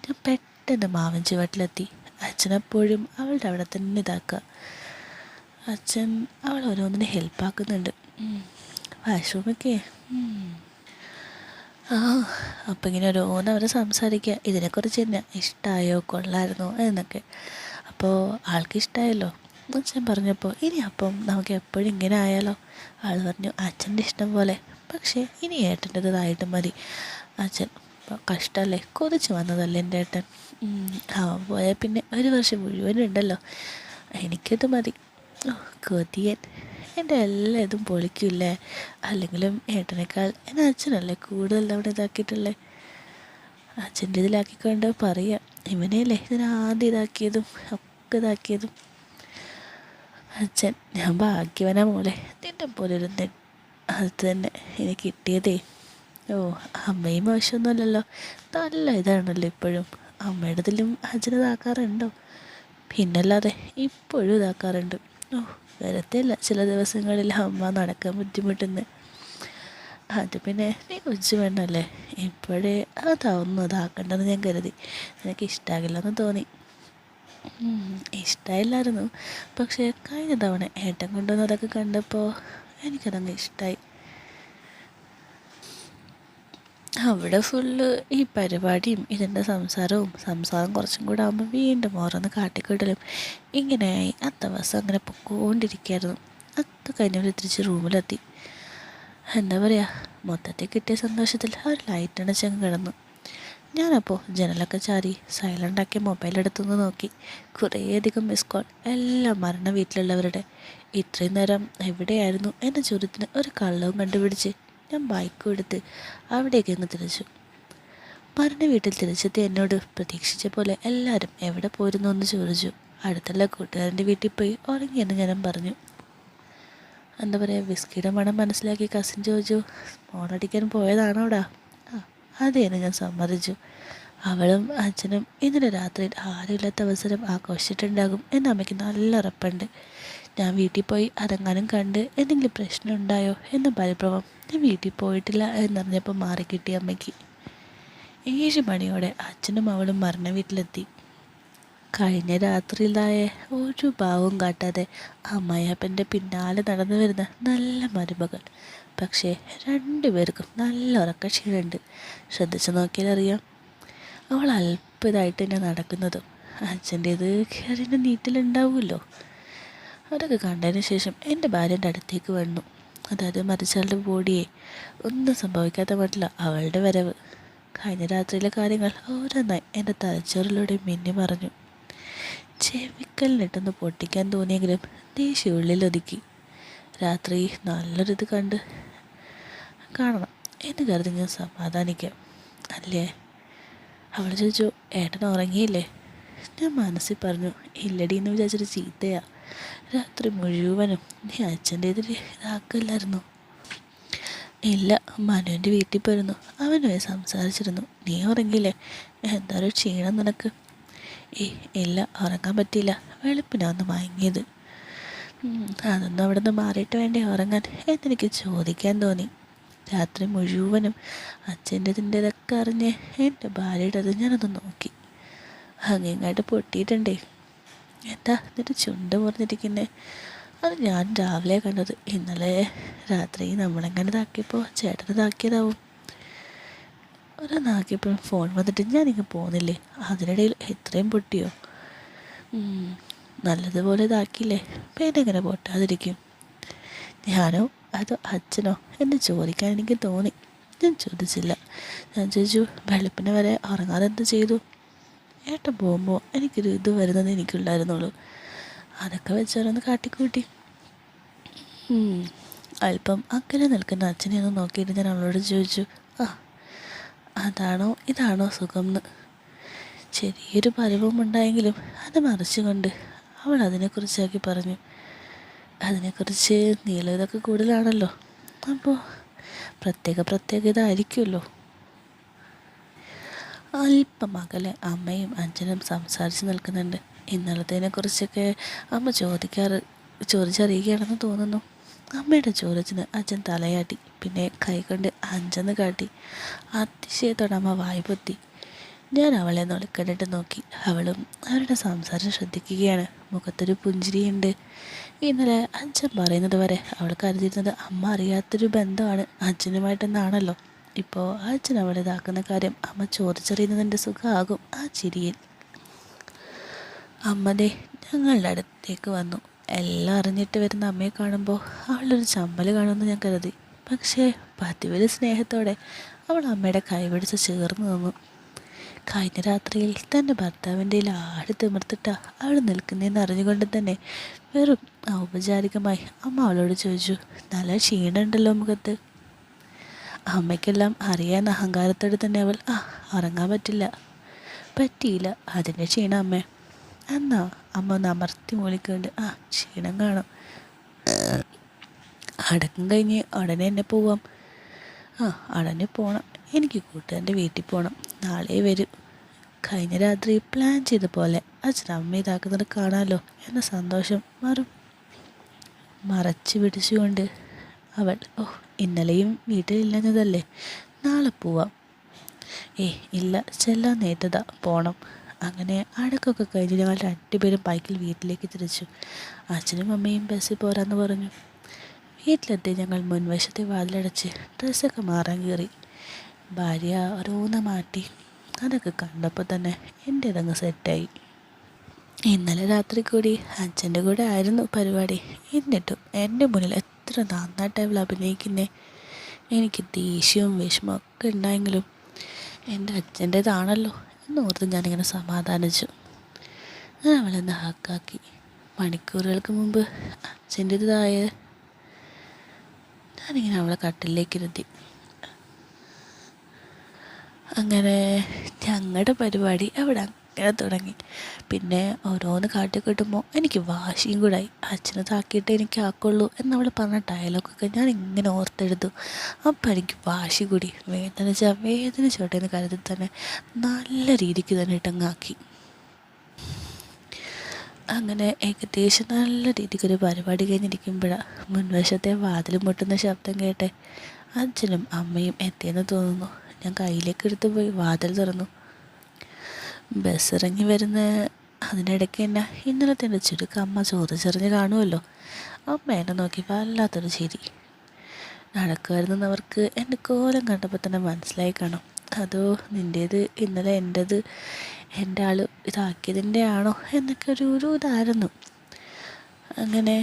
ഞാൻ പെട്ടെന്ന് മാവൻ ചുവട്ടിലെത്തി. അച്ഛനെപ്പോഴും അവളുടെ അവിടെ തന്നെ ഇതാക്കുക. അച്ഛൻ അവൾ ഓരോന്നിനെ ഹെൽപ്പാക്കുന്നുണ്ട്. വാഷ്റൂമൊക്കെ അപ്പം ഇങ്ങനെ ഓരോന്ന് അവർ സംസാരിക്കുക, ഇതിനെക്കുറിച്ച് തന്നെ ഇഷ്ടമായോ കൊള്ളായിരുന്നോ എന്നൊക്കെ. അപ്പോൾ ആൾക്ക് ഇഷ്ടമായല്ലോ. അച്ഛൻ പറഞ്ഞപ്പോൾ, ഇനി അപ്പം നമുക്ക് എപ്പോഴും ഇങ്ങനെ ആയാലോ? ആൾ പറഞ്ഞു, അച്ഛൻ്റെ ഇഷ്ടം പോലെ, പക്ഷേ ഇനി ഏട്ടൻ്റെതായിട്ട് മതി. അച്ഛൻ, കഷ്ടമല്ലേ, കൊതിച്ച് വന്നതല്ലേ എൻ്റെ ഏട്ടൻ. അവൻ പോയാൽ പിന്നെ ഒരു വർഷം മുഴുവനുണ്ടല്ലോ, എനിക്കത് മതി. കൊതിയൻ, എൻ്റെ എല്ലാ ഇതും പൊളിക്കില്ലേ? അല്ലെങ്കിലും ഏട്ടനേക്കാൾ എൻ്റെ അച്ഛനല്ലേ കൂടുതൽ അവിടെ ഇതാക്കിയിട്ടുള്ളത്. അച്ഛൻ്റെ ഇതിലാക്കിക്കൊണ്ട് പറയാം, ഇവനെയല്ലേ ഇതിനാദ്യം ഇതാക്കിയതും ഒക്കെ ഇതാക്കിയതും. അച്ഛൻ, ഞാൻ ഭാഗ്യവനാ മോളെ, നിന്നെ പോലൊരു അത് തന്നെ എനിക്ക് കിട്ടിയതേ. ഓ, അമ്മയും മോശമൊന്നുമല്ലല്ലോ, നല്ല ഇതാണല്ലോ ഇപ്പോഴും. അമ്മയുടെ ഇതിലും അച്ഛനെ ഇതാക്കാറുണ്ടോ? പിന്നല്ലാതെ ഇപ്പോഴും ഇതാക്കാറുണ്ട്. ഓ, വരത്തില്ല ചില ദിവസങ്ങളിൽ അമ്മ നടക്കാൻ ബുദ്ധിമുട്ടുന്നു. അത് പിന്നെ നീ കൊച്ചു വേണമല്ലേ, ഇപ്പോഴേ അതാവുന്നു ഇതാക്കണ്ടെന്ന് ഞാൻ കരുതി. എനിക്ക് ഇഷ്ടമാകില്ലെന്ന് തോന്നി. ഇഷ്ടമായില്ലായിരുന്നു, പക്ഷേ കഴിഞ്ഞ തവണ ഏട്ടൻ കൊണ്ടുവന്നതൊക്കെ കണ്ടപ്പോൾ എനിക്കതങ്ങ് ഇഷ്ടമായി. അവിടെ ഫുള്ള് ഈ പരിപാടിയും ഇതിൻ്റെ സംസാരം കുറച്ചും കൂടെ ആകുമ്പോൾ വീണ്ടും ഓരോന്ന് കാട്ടിക്കൂട്ടലും ഇങ്ങനെയായി. ആ ദിവസം അങ്ങനെ പൊക്കോണ്ടിരിക്കുകയായിരുന്നു. അത് കഴിഞ്ഞവർ തിരിച്ച് റൂമിലെത്തി. എന്താ പറയുക, മൊത്തത്തിൽ കിട്ടിയ സന്തോഷത്തിൽ അവർ ലൈറ്റ് അണച്ചങ്ങ് കിടന്നു. ഞാനപ്പോൾ ജനലൊക്കെ ചാരി സൈലൻ്റാക്കിയ മൊബൈലെടുത്തുനിന്ന് നോക്കി. കുറേയധികം മിസ് കോൾ, എല്ലാം മരണ വീട്ടിലുള്ളവരുടെ. ഇത്രയും നേരം എവിടെയായിരുന്നു എന്ന ചോദ്യത്തിന് ഒരു കള്ളവും കണ്ടുപിടിച്ച് ഞാൻ ബൈക്കും എടുത്ത് അവിടേക്ക് അങ്ങ് തിരിച്ചു. മരണ വീട്ടിൽ തിരിച്ചെത്തി എന്നോട് പ്രതീക്ഷിച്ച പോലെ എല്ലാവരും എവിടെ പോയിരുന്നു എന്ന് ചോദിച്ചു. അടുത്തുള്ള കൂട്ടുകാരൻ്റെ വീട്ടിൽ പോയി ഉറങ്ങിയെന്ന് ഞാൻ പറഞ്ഞു. എന്താ പറയുക, വിസ്കിയുടെ മണം മനസ്സിലാക്കി കസിൻ ചോദിച്ചു, മോളടിക്കാൻ പോയതാണോടാ? ആ അതേന്ന് ഞാൻ സമ്മതിച്ചു. അവളും അച്ഛനും ഇന്നലെ രാത്രിയിൽ ആരുമില്ലാത്ത അവസരം ആഘോഷിച്ചിട്ടുണ്ടാകും എന്ന് അമ്മയ്ക്ക് നല്ല ഉറപ്പുണ്ട്. ഞാൻ വീട്ടിൽ പോയി അതെങ്ങാനും കണ്ട് എന്തെങ്കിലും പ്രശ്നം ഉണ്ടായോ എന്ന പരിഭ്രമം. ഞാൻ വീട്ടിൽ പോയിട്ടില്ല എന്നറിഞ്ഞപ്പോൾ മാറിക്കിട്ടി അമ്മയ്ക്ക്. 7 മണിയോടെ അച്ഛനും അവളും മരണ വീട്ടിലെത്തി. കഴിഞ്ഞ രാത്രിയിലായ ഒരു ഭാവവും കാട്ടാതെ അമ്മായിയപ്പൻ്റെ പിന്നാലെ നടന്നു വരുന്ന നല്ല മരുമകൾ. പക്ഷേ 2 പേർക്കും നല്ല ഉറക്കക്ഷീണുണ്ട്. ശ്രദ്ധിച്ചു നോക്കിയാലറിയാം. അവൾ അല്പതായിട്ട് തന്നെ നടക്കുന്നതും അച്ഛൻ്റേത് കയറിൻ്റെ നീറ്റിലുണ്ടാവുമല്ലോ. അതൊക്കെ കണ്ടതിന് ശേഷം എൻ്റെ ഭാര്യൻ്റെ അടുത്തേക്ക് വന്നു. അതായത് മരിച്ചയാളുടെ ബോഡിയെ ഒന്നും സംഭവിക്കാത്ത മട്ടില്ല അവളുടെ വരവ്. കഴിഞ്ഞ രാത്രിയിലെ കാര്യങ്ങൾ ഓരോന്നായി എൻ്റെ തലച്ചോറിലൂടെ മിന്നി മറഞ്ഞു. ചെവിക്കലിനിട്ടൊന്ന് പൊട്ടിക്കാൻ തോന്നിയെങ്കിലും ദേഷ്യം ഉള്ളിലൊതുക്കി. രാത്രി നല്ലൊരിത് കാണണം എന്ന് കരുതി ഞാൻ സമാധാനിക്കാം അല്ലേ? അവൾ ചോദിച്ചു, ഏട്ടൻ ഉറങ്ങിയില്ലേ? ഞാൻ മനസ്സിൽ പറഞ്ഞു, ഇല്ലടി എന്ന് വിചാരിച്ചൊരു ചീത്തയാ. രാത്രി മുഴുവനും നീ അച്ഛൻ്റെ എതിരെ ഇതാക്കല്ലായിരുന്നു. ഇല്ല, മനുവിൻ്റെ വീട്ടിൽ പോയിരുന്നു, അവനുമായി സംസാരിച്ചിരുന്നു. നീ ഉറങ്ങിയില്ലേ? എന്തായാലും ക്ഷീണം നിനക്ക്? ഇല്ല, ഉറങ്ങാൻ പറ്റിയില്ല. വെളുപ്പിനാന്ന് മയങ്ങിയത്. അതൊന്നും അവിടെ നിന്ന് മാറിയിട്ട് വേണ്ടേ ഉറങ്ങാൻ എന്നെനിക്ക് ചോദിക്കാൻ തോന്നി. രാത്രി മുഴുവനും അച്ഛൻ്റെതിൻ്റെതൊക്കെ അറിഞ്ഞ് എൻ്റെ ഭാര്യയുടെ അത് ഞാനൊന്ന് നോക്കി. അങ്ങേങ്ങായിട്ട് പൊട്ടിയിട്ടുണ്ടേ. എന്താ എന്നിട്ട് ചുണ്ട് മുറിഞ്ഞിരിക്കുന്നേ? അത് ഞാൻ രാവിലെ കണ്ടത്. ഇന്നലെ രാത്രി നമ്മളെങ്ങനെ ഇതാക്കിയപ്പോൾ ചേട്ടന് ഇതാക്കിയതാവും. ഒരെന്നാക്കിയപ്പോൾ ഫോൺ വന്നിട്ട് ഞാനിങ്ങ് പോകുന്നില്ലേ, അതിനിടയിൽ എത്രയും പൊട്ടിയോ? നല്ലതുപോലെ ഇതാക്കിയില്ലേ, പേരെങ്ങനെ പൊട്ടാതിരിക്കും? ഞാനോ അതോ അച്ഛനോ എന്ന് ചോദിക്കാൻ എനിക്ക് തോന്നി. ഞാൻ ചോദിച്ചില്ല. ഞാൻ ചോദിച്ചു, വെളുപ്പിനെ വരെ ഉറങ്ങാതെ എന്ത് ചെയ്തു? ഏട്ടൻ പോകുമ്പോൾ എനിക്കൊരു ഇത് വരുന്നത് എനിക്കുണ്ടായിരുന്നുള്ളൂ. അതൊക്കെ വെച്ചാലൊന്ന് കാട്ടിക്കൂട്ടി. അല്പം അക്കരെ നിൽക്കുന്ന അച്ഛനെ ഒന്ന് നോക്കിയിട്ട് ഞാൻ അവളോട് ചോദിച്ചു, അതാണോ ഇതാണോ സുഖം എന്ന്. ചെറിയൊരു പരിഭവമുണ്ടായെങ്കിലും അത് മറിച്ചുകൊണ്ട് അവൾ അതിനെക്കുറിച്ചാക്കി പറഞ്ഞു. അതിനെക്കുറിച്ച് നീളം ഇതൊക്കെ കൂടുതലാണല്ലോ, അപ്പോൾ പ്രത്യേക ഇതായിരിക്കുമല്ലോ. അല്പം അകലെ അമ്മയും അച്ഛനും സംസാരിച്ച് നിൽക്കുന്നുണ്ട്. ഇന്നലത്തേനെക്കുറിച്ചൊക്കെ അമ്മ ചോദിച്ചറിയുകയാണെന്ന് തോന്നുന്നു. അമ്മയുടെ ചോദ്യത്തിന് അച്ഛൻ തലയാട്ടി, പിന്നെ കൈകൊണ്ട് അഞ്ചെന്ന് കാട്ടി. അതിശയത്തോടെ അമ്മ വായ്പൊത്തി. ഞാൻ അവളെ നൊളിക്കണ്ടിട്ട് നോക്കി. അവളും അവരുടെ സംസാരം ശ്രദ്ധിക്കുകയാണ്. മുഖത്തൊരു പുഞ്ചിരിയുണ്ട്. ഇന്നലെ അച്ഛൻ പറയുന്നത് വരെ അവൾ കരുതിയിരുന്നത് അമ്മ അറിയാത്തൊരു ബന്ധമാണ് അച്ഛനുമായിട്ടെന്നാണല്ലോ. ഇപ്പോൾ അച്ഛൻ അവളെ ഇതാക്കുന്ന കാര്യം അമ്മ ചോദിച്ചറിയുന്നതിൻ്റെ സുഖമാകും ആ ചിരിയിൽ. അമ്മതേ ഞങ്ങളുടെ അടുത്തേക്ക് വന്നു. എല്ലാം അറിഞ്ഞിട്ട് വരുന്ന അമ്മയെ കാണുമ്പോൾ അവളൊരു ചമ്മൽ കാണുമെന്ന് ഞാൻ കരുതി. പക്ഷേ പതിവില് സ്നേഹത്തോടെ അവൾ അമ്മയുടെ കൈപിടിച്ച് ചേർന്ന് നിന്നു. കഴിഞ്ഞ രാത്രിയിൽ തൻ്റെ ഭർത്താവിൻ്റെ ആടി തിമിർത്തിട്ട അവൾ നിൽക്കുന്നതെന്ന് അറിഞ്ഞുകൊണ്ട് തന്നെ വെറും ഔപചാരികമായി അമ്മ അവളോട് ചോദിച്ചു, നല്ല ക്ഷീണമുണ്ടല്ലോ മുഖത്ത്. അമ്മയ്ക്കെല്ലാം അറിയാൻ അഹങ്കാരത്തോടെ തന്നെ അവൾ ഉറങ്ങാൻ പറ്റിയില്ല, അതിൻ്റെ ക്ഷീണം അമ്മേ. എന്നാ അമ്മ ഒന്ന് അമർത്തി മൂളിക്കൊണ്ട്, ക്ഷീണം കാണും. അടക്കം കഴിഞ്ഞ് ഉടനെ എന്നെ പോവാം. ഉടനെ പോകണം, എനിക്ക് കൂട്ടുകാരൻ്റെ വീട്ടിൽ പോകണം. നാളെ വരും. കഴിഞ്ഞ രാത്രി പ്ലാൻ ചെയ്ത പോലെ അച്ഛൻ അമ്മ ഇതാക്കുന്നത് കാണാമല്ലോ എന്ന സന്തോഷം മറച്ചു പിടിച്ചുകൊണ്ട് അവൾ, ഇന്നലെയും വീട്ടിലില്ലെന്നതല്ലേ, നാളെ പോവാം. ഇല്ല, ചെല്ലാൻ നേറ്റതാ, പോണം. അങ്ങനെ അടക്കമൊക്കെ കഴിഞ്ഞ് ഞങ്ങൾ 2 പേരും ബൈക്കിൽ വീട്ടിലേക്ക് തിരിച്ചു. അച്ഛനും അമ്മയും ബസ്സിൽ പോരാന്ന് പറഞ്ഞു. വീട്ടിലെത്തി ഞങ്ങൾ മുൻവശത്തെ വാതിലടച്ച് ഡ്രസ്സൊക്കെ മാറാൻ കയറി. ഭാര്യ ഓരോന്ന് മാറ്റി. അതൊക്കെ കണ്ടപ്പോൾ തന്നെ എൻ്റേതങ്ങ് സെറ്റായി. ഇന്നലെ രാത്രി കൂടി അച്ഛൻ്റെ കൂടെ ആയിരുന്നു പരിപാടി. എന്നിട്ടും എൻ്റെ മുന്നിൽ എത്ര നന്നായിട്ട് അവൾ അഭിനയിക്കുന്നേ. എനിക്ക് ദേഷ്യവും വിഷമമൊക്കെ ഉണ്ടായെങ്കിലും എൻ്റെ അച്ഛൻ്റേതാണല്ലോ എന്നോർത്ത് ഞാനിങ്ങനെ സമാധാനിച്ചു. ഞാൻ അവളെന്ന് ഹാക്കാക്കി. മണിക്കൂറുകൾക്ക് മുമ്പ് അച്ഛൻ്റേതായ ഞാനിങ്ങനെ അവളെ കട്ടിലേക്കിരുത്തി. അങ്ങനെ ഞങ്ങളുടെ പരിപാടി അവിടെ അങ്ങനെ തുടങ്ങി. പിന്നെ ഓരോന്ന് കാട്ടിക്കിട്ടുമ്പോൾ എനിക്ക് വാശിയും കൂടായി. അച്ഛനെ താക്കിയിട്ട് എനിക്ക് ആക്കുള്ളൂ എന്നവൾ പറഞ്ഞ ഡയലോഗൊക്കെ ഞാൻ ഇങ്ങനെ ഓർത്തെടുത്തു. അപ്പം എനിക്ക് വാശി കൂടി. വേദനിച്ചോട്ടെ എന്ന് കരുതി തന്നെ നല്ല രീതിക്ക് തന്നെ ഇട്ടങ്ങാക്കി. അങ്ങനെ ഏകദേശം നല്ല രീതിക്കൊരു പരിപാടി കഴിഞ്ഞിരിക്കുമ്പോഴാണ് മുൻവശത്തെ വാതിൽ മുട്ടുന്ന ശബ്ദം കേട്ടെ അച്ഛനും അമ്മയും എത്തിയെന്ന് തോന്നുന്നു. ഞാൻ കയ്യിലേക്ക് എടുത്ത് പോയി വാതിൽ തുറന്നു. ബസ് ഇറങ്ങി വരുന്ന അതിനിടയ്ക്ക് തന്നെ ഇന്നലത്തെ എൻ്റെ ചുരുക്കം അമ്മ ചോദിച്ചെറിഞ്ഞ് കാണുമല്ലോ. അമ്മ എന്നെ നോക്കി വല്ലാത്തൊരു ചിരി. നടക്കുമായിരുന്നവർക്ക് എൻ്റെ കോലം കണ്ടപ്പോൾ തന്നെ മനസ്സിലായി കാണും. അതോ നിൻ്റേത് ഇന്നലെ എൻ്റെ ആൾ ഇതാക്കിയതിൻ്റെ ആണോ എന്നൊക്കെ ഒരു ഇതായിരുന്നു. അങ്ങനെ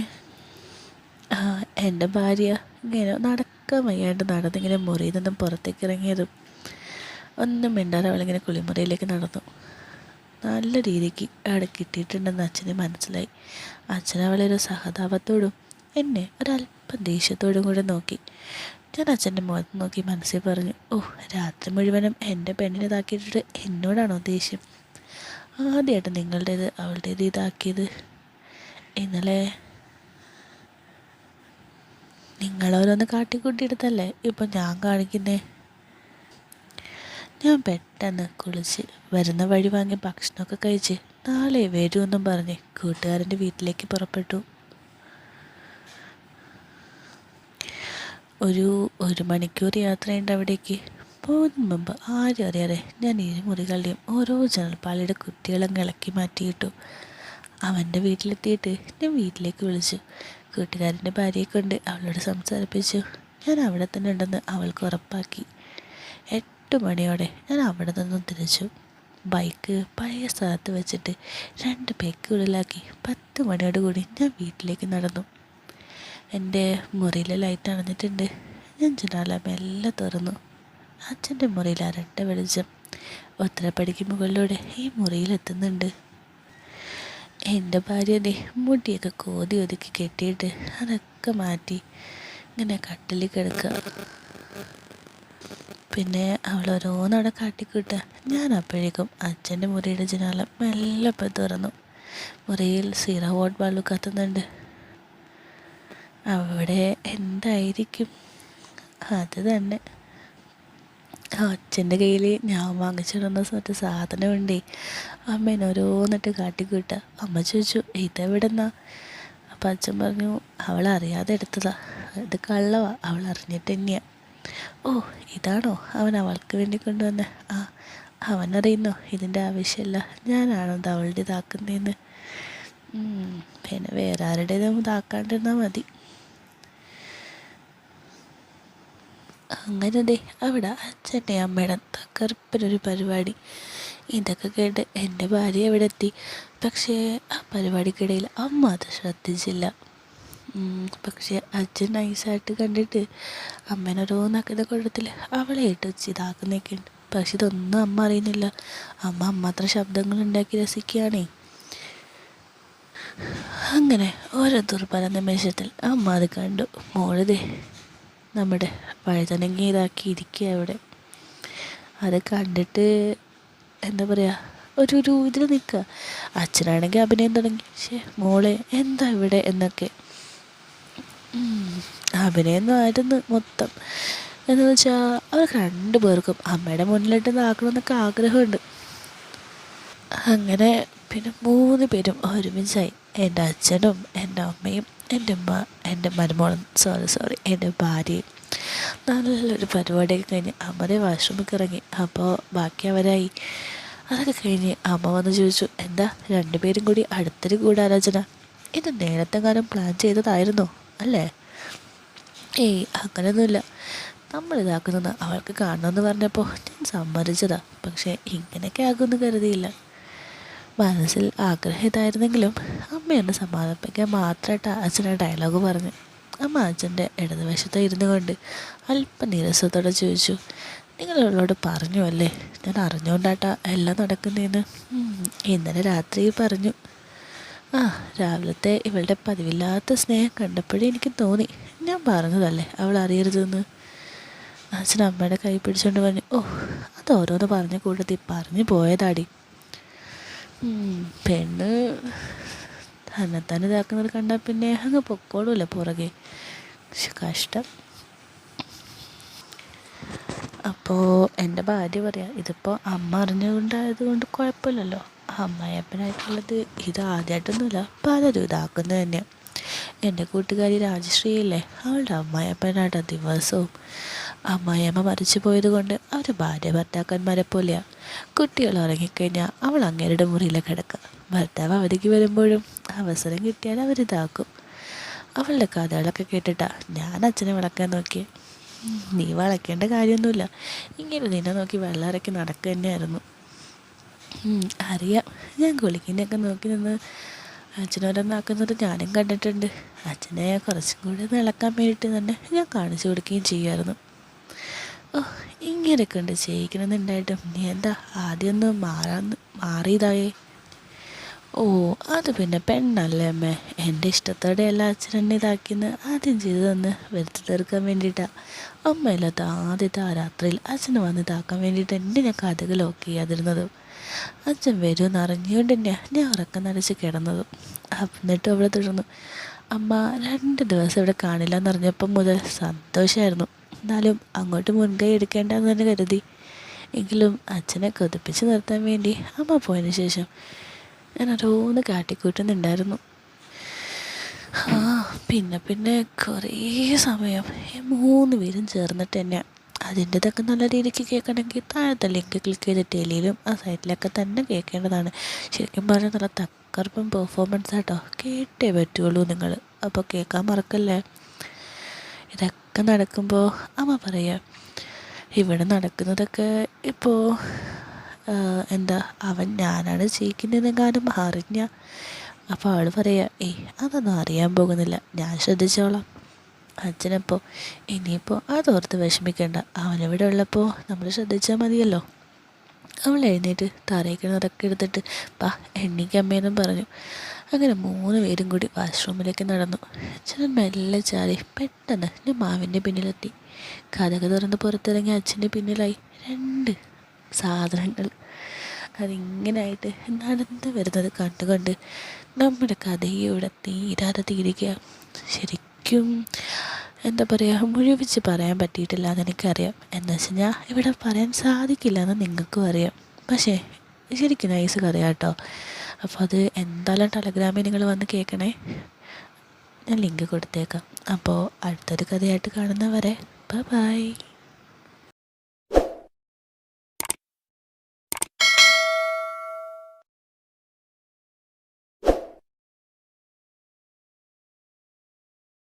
എൻ്റെ ഭാര്യ ഇങ്ങനെ നടക്കാൻ വയ്യാണ്ട് നടന്നിങ്ങനെ മുറിയിൽ നിന്നും പുറത്തേക്ക് ഇറങ്ങിയതും ഒന്നും മിണ്ടാതെ അവളിങ്ങനെ കുളിമുറിയിലേക്ക് നടന്നു. നല്ല രീതിക്ക് അവിടെ കിട്ടിയിട്ടുണ്ടെന്ന് അച്ഛന് മനസ്സിലായി. അച്ഛൻ അവളൊരു സഹതാപത്തോടും എന്നെ ഒരല്പം ദേഷ്യത്തോടും കൂടെ നോക്കി. ഞാൻ അച്ഛൻ്റെ മുഖത്ത് നോക്കി മനസ്സിൽ പറഞ്ഞു, ഓ, രാത്രി മുഴുവനും എൻ്റെ പെണ്ണിനെ ഇതാക്കിയിട്ടിട്ട് എന്നോടാണോ ദേഷ്യം? ആദ്യമായിട്ട് നിങ്ങളുടേത് അവളുടേത് ഇതാക്കിയത് ഇന്നലെ നിങ്ങളോരോന്ന് കാട്ടിക്കൂട്ടിയെടുത്തല്ലേ ഇപ്പം ഞാൻ കാണിക്കുന്നേ. ഞാൻ പെട്ടെന്ന് കുളിച്ച് വരുന്ന വഴി വാങ്ങി ഭക്ഷണമൊക്കെ കഴിച്ച് നാളെ വരുമെന്നും പറഞ്ഞ് കൂട്ടുകാരൻ്റെ വീട്ടിലേക്ക് പുറപ്പെട്ടു. ഒരു മണിക്കൂർ യാത്രയുണ്ട് അവിടേക്ക്. പോകുന്നതിന് മുമ്പ് ആരും അറിയാതെ ഞാൻ മുറികളുടെയും ഓരോ ജനൽപ്പാളിയുടെ കുട്ടികളങ്ങ് ഇളക്കി മാറ്റിയിട്ടു. അവൻ്റെ വീട്ടിലെത്തിയിട്ട് ഞാൻ വീട്ടിലേക്ക് വിളിച്ചു. കൂട്ടുകാരൻ്റെ ഭാര്യയെ കൊണ്ട് അവളോട് സംസാരിപ്പിച്ചു. ഞാൻ അവിടെ തന്നെ ഉണ്ടെന്ന് അവൾക്ക് ഉറപ്പാക്കി. 8 മണിയോടെ ഞാൻ അവിടെ നിന്നും തിരിച്ചു. ബൈക്ക് പഴയ സ്ഥലത്ത് വെച്ചിട്ട് 2 പേക്കുള്ളിലാക്കി 10 മണിയോട് കൂടി ഞാൻ വീട്ടിലേക്ക് നടന്നു. എൻ്റെ മുറിയിലെ ലൈറ്റ് അണഞ്ഞിട്ടുണ്ട്. ഞാൻ ജനാല മെല്ലെ തുറന്നു. അച്ഛൻ്റെ മുറിയിൽ അരട്ട വെളിച്ചം ഒത്തരപ്പടിക്ക് മുകളിലൂടെ ഈ മുറിയിലെത്തുന്നുണ്ട്. എൻ്റെ ഭാര്യൻ്റെ മുടിയൊക്കെ കോതി ഒതുക്കി കെട്ടിയിട്ട് അതൊക്കെ മാറ്റി ഇങ്ങനെ കട്ടിലിൽ കിടക്കുക. പിന്നെ അവൾ ഓരോന്നവിടെ കാട്ടിക്കൂട്ടുക. ഞാൻ അപ്പോഴേക്കും അച്ഛൻ്റെ മുറിയുടെ ജനാല മെല്ലെ തുറന്നു. മുറിയിൽ സീറോ വോട്ട് ബൾബ് കത്തുന്നുണ്ട്. അവിടെ എന്തായിരിക്കും? അത് തന്നെ അച്ഛൻ്റെ കയ്യിൽ ഞാൻ വാങ്ങിച്ചിടുന്ന ഒരു സാധനമുണ്ടേ. അമ്മേനെ ഓരോന്നിട്ട് കാട്ടിക്കൂട്ടുക. അമ്മ ചോദിച്ചു, ഇതെവിടെന്നാ? അപ്പം അച്ഛൻ പറഞ്ഞു, അവളറിയാതെ എടുത്തതാ, ഇത് കള്ളവാ, അവൾ അറിഞ്ഞിട്ട് തന്നെയാണ്. ഓ, ഇതാണോ അവൻ അവൾക്ക് വേണ്ടി കൊണ്ടുവന്നത്? ആ, അവനറിയുന്നോ ഇതിൻ്റെ ആവശ്യമില്ല, ഞാനാണത് അവളുടെ ഇതാക്കുന്നതെന്ന്. പിന്നെ വേറെ ആരുടേതും ഇതാക്കാണ്ടിരുന്നാൽ മതി. അങ്ങനെ ദേ അവിടെ അച്ഛൻ്റെ അമ്മയുടെ തകർപ്പനൊരു പരിപാടി. ഇതൊക്കെ കേട്ട് എൻ്റെ ഭാര്യ എവിടെ എത്തി. പക്ഷേ ആ പരിപാടിക്കിടയിൽ അമ്മ അത് ശ്രദ്ധിച്ചില്ല. പക്ഷേ അച്ഛൻ നൈസായിട്ട് കണ്ടിട്ട് അമ്മേനോരോന്നാക്കുന്ന കുഴപ്പത്തിൽ അവളെ ഇട്ട് ഇതാക്കുന്നൊക്കെ ഉണ്ട്. പക്ഷെ ഇതൊന്നും അമ്മ അറിയുന്നില്ല. അമ്മ അത്ര ശബ്ദങ്ങൾ ഉണ്ടാക്കി രസിക്കുകയാണേ. അങ്ങനെ ഓരോ ദുർബല നിമിഷത്തിൽ അമ്മ അത് കണ്ടു. മോളതേ നമ്മുടെ വഴുതനങ്ങ ഇതാക്കി ഇരിക്കുക അവിടെ. അത് കണ്ടിട്ട് എന്താ പറയുക, ഒരു ഇതിൽ നിൽക്കുക. അച്ഛനാണെങ്കിൽ അഭിനയം തുടങ്ങി. മോളെ എന്താ ഇവിടെ എന്നൊക്കെ. അഭിനയം ആയിരുന്നു മൊത്തം. എന്ന് വെച്ചാൽ അവർക്ക് 2 പേർക്കും അമ്മയുടെ മുന്നിലിട്ട് ആക്കണമെന്നൊക്കെ ആഗ്രഹമുണ്ട്. അങ്ങനെ പിന്നെ 3 പേരും ഒരുമിച്ചായി. എൻ്റെ അച്ഛനും എൻ്റെ അമ്മയും എൻ്റെ മരുമോളും സോറി എൻ്റെ ഭാര്യയും. നല്ലൊരു പരിപാടിയൊക്കെ കഴിഞ്ഞ് അമ്മയുടെ വാഷ്റൂമിൽ ഇറങ്ങി. അപ്പോൾ ബാക്കി അവരായി. അതൊക്കെ കഴിഞ്ഞ് അമ്മ വന്ന് ചോദിച്ചു, എന്താ 2 പേരും കൂടി അടുത്തൊരു ഗൂഢാലോചന? ഇത് നേരത്തെ കാലം പ്ലാൻ ചെയ്തതായിരുന്നോ അല്ലേ? ഏയ്, അങ്ങനെയൊന്നുമില്ല. നമ്മളിതാക്കുന്നത് അവൾക്ക് കാണണമെന്ന് പറഞ്ഞപ്പോൾ ഞാൻ സമ്മതിച്ചതാ. പക്ഷേ ഇങ്ങനെയൊക്കെ ആകുമെന്ന് കരുതിയില്ല. മനസ്സിൽ ആഗ്രഹം ഇതായിരുന്നെങ്കിലും അമ്മയൊന്ന് സമാധാനിപ്പിക്കാൻ മാത്രമായിട്ട് അച്ഛനെ ഡയലോഗ് പറഞ്ഞു. അമ്മ അച്ഛൻ്റെ ഇടതുവശത്ത് ഇരുന്നു കൊണ്ട് അല്പം നീരസത്തോടെ ചോദിച്ചു, നിങ്ങൾ അവളോട് പറഞ്ഞു അല്ലേ ഞാൻ അറിഞ്ഞുകൊണ്ടാട്ടാ എല്ലാം നടക്കുന്നതെന്ന്? ഇന്നലെ രാത്രി പറഞ്ഞു. ആ, രാവിലത്തെ ഇവളുടെ പതിവില്ലാത്ത സ്നേഹം കണ്ടപ്പോഴേ എനിക്ക് തോന്നി. ഞാൻ പറഞ്ഞതല്ലേ അവൾ അറിയരുതെന്ന്. അച്ഛൻ അമ്മയുടെ കൈ പിടിച്ചുകൊണ്ട് പറഞ്ഞു, ഓ, അത് ഓരോന്ന് പറഞ്ഞ കൂട്ടത്തിൽ പറഞ്ഞു പോയതാടി. പെണ്ണ് തന്നെത്താൻ ഇതാക്കുന്നത് കണ്ടാൽ പിന്നെ അങ്ങ് പൊക്കോളൂല്ല പുറകെ. കഷ്ടം. അപ്പോൾ എൻ്റെ ഭാര്യ പറയാം, ഇതിപ്പോൾ അമ്മ അറിഞ്ഞുകൊണ്ടായത് കൊണ്ട് കുഴപ്പമില്ലല്ലോ. അമ്മായിയപ്പനായിട്ടുള്ളത് ഇത് ആദ്യമായിട്ടൊന്നുമില്ല, പലരും ഇതാക്കുന്നത് തന്നെയാണ്. എൻ്റെ കൂട്ടുകാരി രാജശ്രീയില്ലേ, അവളുടെ അമ്മായിയപ്പനായിട്ട് ദിവസവും. അമ്മായിയമ്മ മരിച്ചു പോയത് കൊണ്ട് അവർ ഭാര്യ ഭർത്താക്കന്മാരെ പോലെയാണ്. കുട്ടികൾ ഉറങ്ങിക്കഴിഞ്ഞാൽ അവൾ അങ്ങേരുടെ മുറിയിലെ കിടക്കുക. ഭർത്താവ് അവധിക്ക് വരുമ്പോഴും അവസരം കിട്ടിയാൽ അവരിതാക്കും. അവളുടെ കഥകളൊക്കെ കേട്ടിട്ടാ ഞാൻ അച്ഛനെ വിളക്കാൻ നോക്കിയത്. നീ വളയ്ക്കേണ്ട കാര്യമൊന്നുമില്ല, ഇങ്ങനെ നിന്നെ നോക്കി വെള്ളം ഇറക്കി നടക്കുക തന്നെയായിരുന്നു. അറിയാം, ഞാൻ കുളിക്കുന്നതൊക്കെ നോക്കി നിന്ന് അച്ഛനോരോന്നാക്കുന്നത് ഞാനും കണ്ടിട്ടുണ്ട്. അച്ഛനെ കുറച്ചും കൂടി ഇളക്കാൻ വേണ്ടിയിട്ട് തന്നെ ഞാൻ കാണിച്ചു കൊടുക്കുകയും ചെയ്യുമായിരുന്നു. ഓ, ഇങ്ങനെയൊക്കെ ഉണ്ട് ചെയ്യിക്കണമെന്നുണ്ടായിട്ടും നീ എന്താ ആദ്യമൊന്ന് മാറിയതായേ? ഓ, അത് പിന്നെ പെണ്ണല്ലേ അമ്മേ, എൻ്റെ ഇഷ്ടത്തോടെ എല്ലാ അച്ഛനെന്നെ ഇതാക്കിയെന്ന് ആദ്യം ചെയ്തതെന്ന് വരുത്തി തീർക്കാൻ വേണ്ടിയിട്ടാണ്. അമ്മയില്ലാത്ത ആദ്യത്തെ ആ രാത്രിയിൽ അച്ഛന് വന്ന് ഇതാക്കാൻ വേണ്ടിയിട്ട് എൻ്റെ ഞാൻ കഥകൾ ലോക്ക് ചെയ്യാതിരുന്നതും അച്ഛൻ വരുമെന്ന് അറിഞ്ഞുകൊണ്ട് തന്നെയാണ് ഞാൻ ഉറക്കം നനച്ച് കിടന്നതും. എന്നിട്ടും അവിടെ തുടർന്നു. അമ്മ 2 ദിവസം ഇവിടെ കാണില്ല എന്നറിഞ്ഞപ്പം മുതൽ സന്തോഷമായിരുന്നു. എന്നാലും അങ്ങോട്ട് മുൻകൈ എടുക്കേണ്ടെന്ന് തന്നെ കരുതി. എങ്കിലും അച്ഛനെ കൊതിപ്പിച്ച് നിർത്താൻ വേണ്ടി അമ്മ പോയതിന് ശേഷം ഞാൻ ഓരോന്ന് കാട്ടിക്കൂട്ടുന്നുണ്ടായിരുന്നു. പിന്നെ കുറേ സമയം 3 പേരും ചേർന്നിട്ട് തന്നെയാണ്. അതിൻ്റെതൊക്കെ നല്ല രീതിക്ക് കേൾക്കണമെങ്കിൽ താഴത്തെ ലിങ്ക് ക്ലിക്ക് ചെയ്ത് ടെലിയിലും ആ സൈറ്റിലൊക്കെ തന്നെ കേൾക്കേണ്ടതാണ്. ശരിക്കും പറഞ്ഞാൽ നല്ല തക്കർപ്പം പെർഫോമൻസ് ആട്ടോ, കേട്ടേ പറ്റുള്ളൂ നിങ്ങൾ. അപ്പോൾ കേൾക്കാൻ മറക്കല്ലേ. ഇതൊക്കെ നടക്കുമ്പോൾ അമ്മ പറയാം, ഇവിടെ നടക്കുന്നതൊക്കെ ഇപ്പോൾ എന്താ അവൻ ഞാനാണ് ചെയ്യിക്കുന്നതെന്നെങ്ങാനും അറിഞ്ഞ. അപ്പോൾ അവൾ പറയാം, അതൊന്നും അറിയാൻ പോകുന്നില്ല, ഞാൻ ശ്രദ്ധിച്ചോളാം. അച്ഛനപ്പോൾ ഇനിയിപ്പോൾ അതോർത്ത് വിഷമിക്കേണ്ട, അവനിവിടെ ഉള്ളപ്പോൾ നമ്മൾ ശ്രദ്ധിച്ചാൽ മതിയല്ലോ. അവൾ എഴുന്നേറ്റ് തറയിക്കുന്നതൊക്കെ എടുത്തിട്ട് എണ്ണിക്കമ്മേന്നും പറഞ്ഞു. അങ്ങനെ 3 പേരും കൂടി വാഷ്റൂമിലേക്ക് നടന്നു. അച്ഛൻ മെല്ലെ ചാരി പെട്ടെന്ന് ഞാൻ മാവിൻ്റെ പിന്നിലെത്തി. കഥക തുറന്ന് പുറത്തിറങ്ങി അച്ഛൻ്റെ പിന്നിലായി 2 സാധനങ്ങൾ. അതിങ്ങനായിട്ട് നടന്നു വരുന്നത് കണ്ടുകൊണ്ട് നമ്മുടെ കഥയുടെ തീരാതെ തീരുക. ശരിക്കും എന്താ പറയുക, മുഴുവിച്ച് പറയാൻ പറ്റിയിട്ടില്ല എന്ന് എനിക്കറിയാം. എന്ന് വെച്ച് കഴിഞ്ഞാൽ ഇവിടെ പറയാൻ സാധിക്കില്ല എന്ന് നിങ്ങൾക്കും അറിയാം. പക്ഷേ ശരിക്കും നൈസ് കഥയാണ് കേട്ടോ. അപ്പോൾ അത് എന്തായാലും ടെലഗ്രാമിൽ നിങ്ങൾ വന്ന് കേൾക്കണേ, ഞാൻ ലിങ്ക് കൊടുത്തേക്കാം. അപ്പോൾ അടുത്തൊരു കഥയായിട്ട് കാണുന്നവരെ ബൈ.